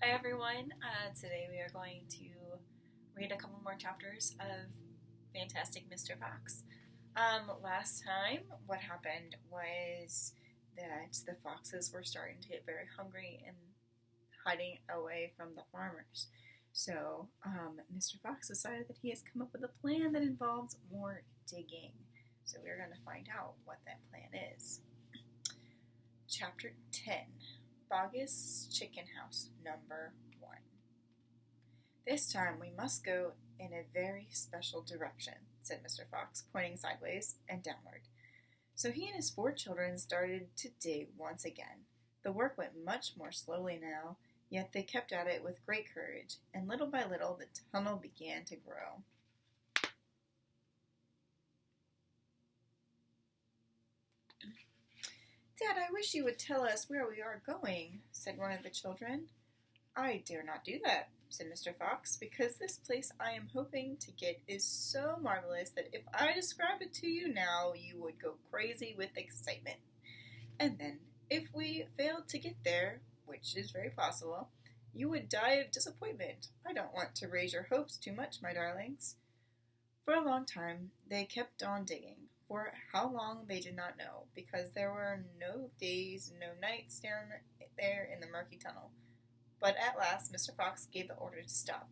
Hi everyone. Today we are going to read a couple more chapters of Fantastic Mr. Fox. Last time, what happened was that the foxes were starting to get very hungry and hiding away from the farmers. So, Mr. Fox decided that he has come up with a plan that involves more digging. So we're going to find out what that plan is. Chapter 10. Boggus Chicken House, number 1. This time we must go in a very special direction, said Mr. Fox, pointing sideways and downward. So he and his 4 children started to dig once again. The work went much more slowly now, yet they kept at it with great courage, and little by little the tunnel began to grow. Dad, I wish you would tell us where we are going, said one of the children. I dare not do that, said Mr. Fox, because this place I am hoping to get is so marvelous that if I described it to you now, you would go crazy with excitement. And then, if we failed to get there, which is very possible, you would die of disappointment. I don't want to raise your hopes too much, my darlings. For a long time, they kept on digging. For how long they did not know, because there were no days, no nights down there in the murky tunnel. But at last Mr. Fox gave the order to stop.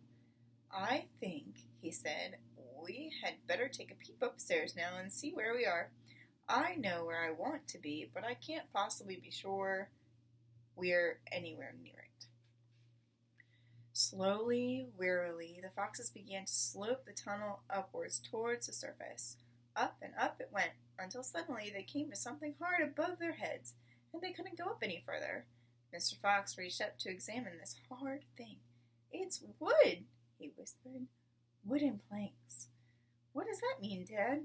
I think, he said, we had better take a peep upstairs now and see where we are. I know where I want to be, but I can't possibly be sure we're anywhere near it. Slowly, wearily, the foxes began to slope the tunnel upwards towards the surface. Up and up it went, until suddenly they came to something hard above their heads, and they couldn't go up any further. Mr. Fox reached up to examine this hard thing. It's wood, he whispered. Wooden planks. What does that mean, Dad?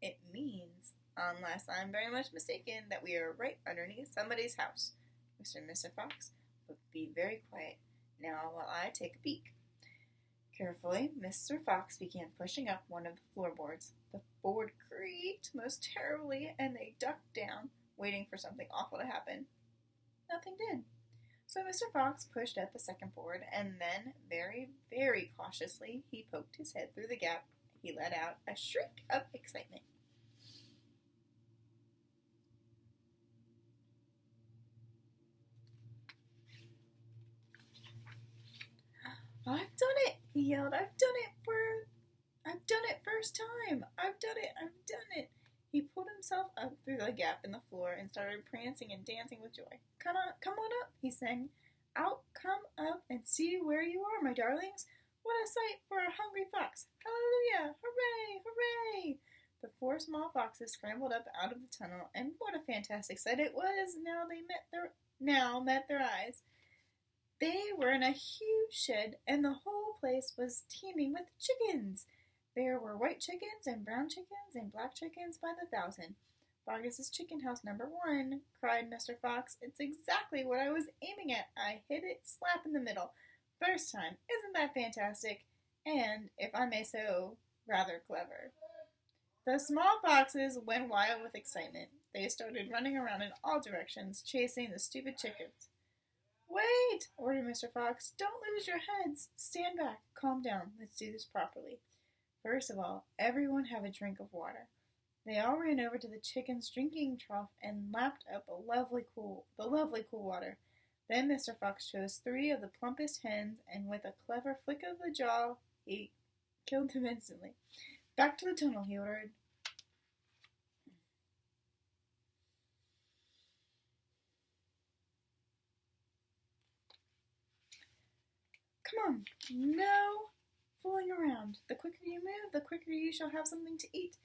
It means, unless I'm very much mistaken, that we are right underneath somebody's house, whispered Mr. Fox. But be very quiet now while I take a peek. Carefully, Mr. Fox began pushing up one of the floorboards. The board creaked most terribly, and they ducked down, waiting for something awful to happen. Nothing did. So Mr. Fox pushed up the second board, and then, very, very cautiously, he poked his head through the gap. He let out a shriek of excitement. I've done it, he yelled. I've done it first time. I've done it. He pulled himself up through the gap in the floor and started prancing and dancing with joy. Come on up, he sang. Come up and see where you are, my darlings. What a sight for a hungry fox. Hallelujah, hooray, hooray. The 4 small foxes scrambled up out of the tunnel, and what a fantastic sight it was now met their eyes. They were in a huge shed, and the whole place was teeming with chickens. There were white chickens and brown chickens and black chickens by the thousand. Boggus's chicken house number 1, cried Mr. Fox. It's exactly what I was aiming at. I hit it slap in the middle. First time. Isn't that fantastic? And, if I may say so, rather clever. The small foxes went wild with excitement. They started running around in all directions, chasing the stupid chickens. Wait, ordered Mr. Fox. Don't lose your heads. Stand back. Calm down. Let's do this properly. First of all, everyone have a drink of water. They all ran over to the chicken's drinking trough and lapped up the lovely cool water. Then Mr. Fox chose 3 of the plumpest hens, and with a clever flick of the jaw, he killed them instantly. Back to the tunnel, he ordered. Come on, no fooling around. The quicker you move, the quicker you shall have something to eat.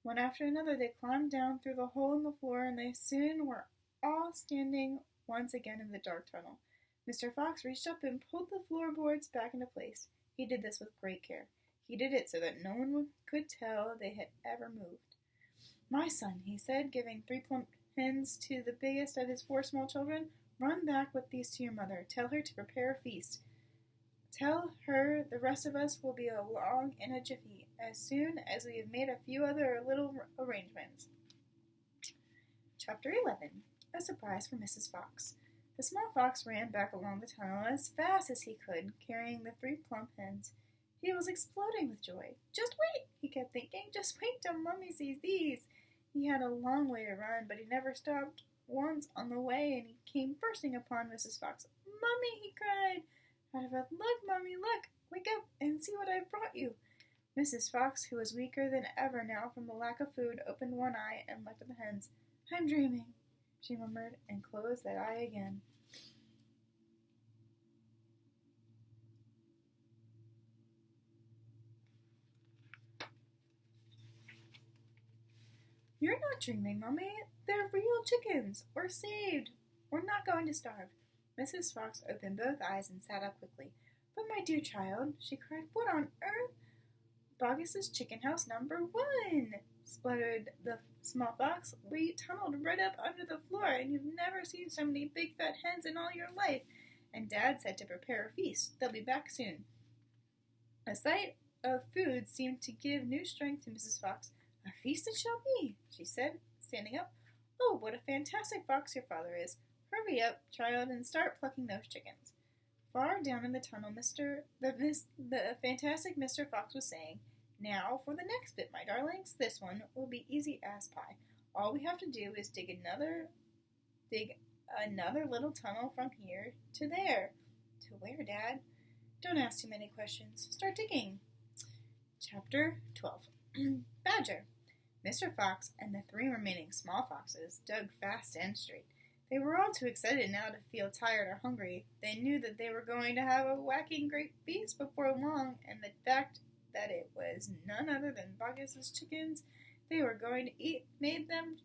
One after another they climbed down through the hole in the floor, and they soon were all standing once again in the dark tunnel. Mr. Fox reached up and pulled the floorboards back into place. He did this with great care. He did it so that no one could tell they had ever moved. My son, he said, giving 3 plump hens to the biggest of his 4 small children, run back with these to your mother. Tell her to prepare a feast. Tell her the rest of us will be along in a jiffy, as soon as we have made a few other little arrangements. Chapter 11. A Surprise for Mrs. Fox. The small fox ran back along the tunnel as fast as he could, carrying the 3 plump hens. He was exploding with joy. Just wait, he kept thinking. Just wait till Mummy sees these. He had a long way to run, but he never stopped once on the way, and he came bursting upon Mrs. Fox. Mummy, he cried. Out of breath, look, Mummy, look. Wake up and see what I've brought you. Mrs. Fox, who was weaker than ever now from the lack of food, opened one eye and looked at the hens. I'm dreaming, she murmured, and closed that eye again. You're not dreaming, Mummy. They're real chickens. We're saved. We're not going to starve. Mrs. Fox opened both eyes and sat up quickly. But my dear child, she cried, what on earth? Boggis's chicken house number 1, spluttered the small fox. We tunneled right up under the floor, and you've never seen so many big fat hens in all your life. And Dad said to prepare a feast. They'll be back soon. A sight of food seemed to give new strength to Mrs. Fox. A feast it shall be, she said, standing up. Oh, what a fantastic fox your father is. Hurry up, child, and start plucking those chickens. Far down in the tunnel, the fantastic Mr. Fox was saying, now for the next bit, my darlings. This one will be easy as pie. All we have to do is dig another little tunnel from here to there. To where, Dad? Don't ask too many questions. Start digging. Chapter 12. Badger. Mr. Fox and the 3 remaining small foxes dug fast and straight. They were all too excited now to feel tired or hungry. They knew that they were going to have a whacking great feast before long, and the fact that it was none other than Boggis's chickens they were going to eat made them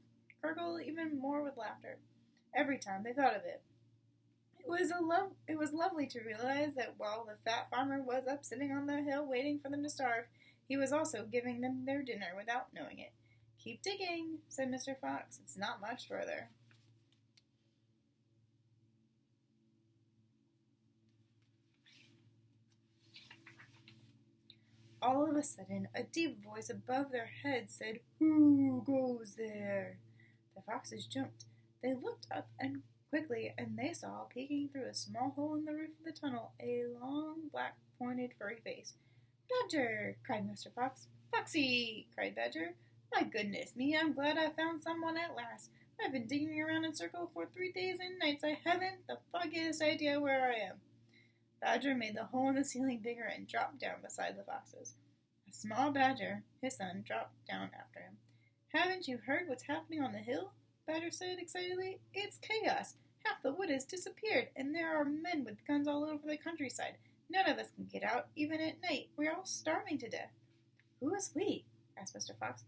gurgle even more with laughter every time they thought of it. It was lovely to realize that while the fat farmer was up sitting on the hill waiting for them to starve, he was also giving them their dinner without knowing it. Keep digging, said Mr. Fox. It's not much further. All of a sudden, a deep voice above their heads said, Who goes there? The foxes jumped. They looked up and quickly, and they saw, peeking through a small hole in the roof of the tunnel, a long, black, pointed, furry face. Badger! Cried Mr. Fox. Foxy! Cried Badger. My goodness me, I'm glad I found someone at last. I've been digging around in circles for 3 days and nights. I haven't the foggiest idea where I am. Badger made the hole in the ceiling bigger and dropped down beside the foxes. A small badger, his son, dropped down after him. Haven't you heard what's happening on the hill? Badger said excitedly. It's chaos. Half the wood has disappeared, and there are men with guns all over the countryside. None of us can get out, even at night. We're all starving to death. Who is we? Asked Mr. Fox.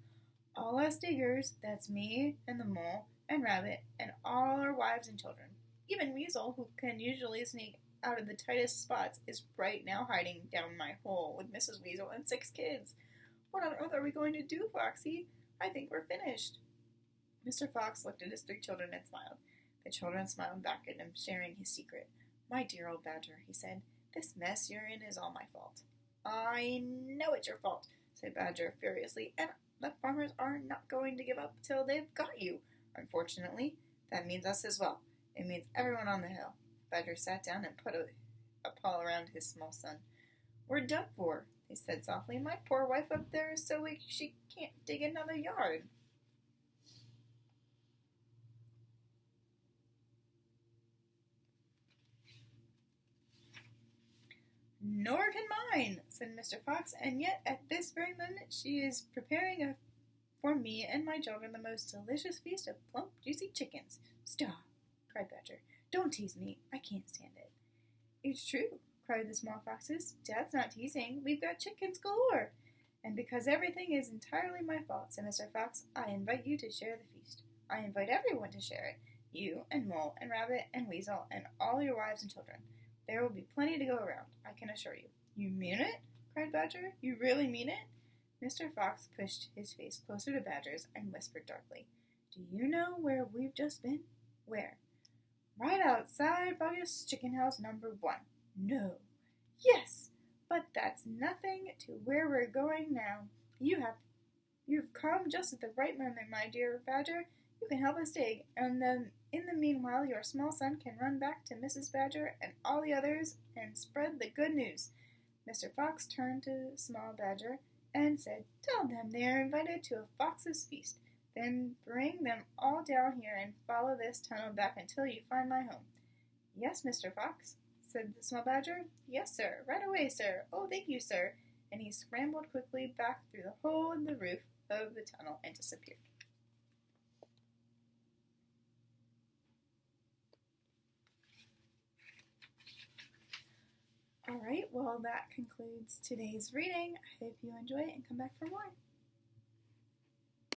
All us diggers, that's me, and the mole, and Rabbit, and all our wives and children. Even Weasel, who can usually sneak out of the tightest spots, is right now hiding down my hole with Mrs. Weasel and 6 kids. What on earth are we going to do, Foxy? I think we're finished. Mr. Fox looked at his 3 children and smiled. The children smiled back at him, sharing his secret. My dear old Badger, he said, this mess you're in is all my fault. I know it's your fault, said Badger furiously, and the farmers are not going to give up till they've got you. Unfortunately, that means us as well. It means everyone on the hill. Badger sat down and put a paw around his small son. We're done for, he said softly. My poor wife up there is so weak she can't dig another yard. Nor can mine, said Mr. Fox, and yet at this very moment she is preparing for me and my children the most delicious feast of plump, juicy chickens. Stop, cried Badger. Don't tease me. I can't stand it. It's true, cried the small foxes. Dad's not teasing. We've got chickens galore. And because everything is entirely my fault, said Mr. Fox, I invite you to share the feast. I invite everyone to share it. You and Mole and Rabbit and Weasel and all your wives and children. There will be plenty to go around, I can assure you. You mean it? Cried Badger. You really mean it? Mr. Fox pushed his face closer to Badger's and whispered darkly, Do you know where we've just been? Where? Right outside Boggis's chicken house number 1. No. Yes, but that's nothing to where we're going now. You've come just at the right moment, my dear Badger. You can help us dig, and the In the meanwhile, your small son can run back to Mrs. Badger and all the others and spread the good news." Mr. Fox turned to the small badger and said, "Tell them they are invited to a fox's feast. Then bring them all down here and follow this tunnel back until you find my home." "Yes, Mr. Fox," said the small badger. "Yes, sir. Right away, sir. Oh, thank you, sir." And he scrambled quickly back through the hole in the roof of the tunnel and disappeared. All right, well, that concludes today's reading. I hope you enjoy it and come back for more.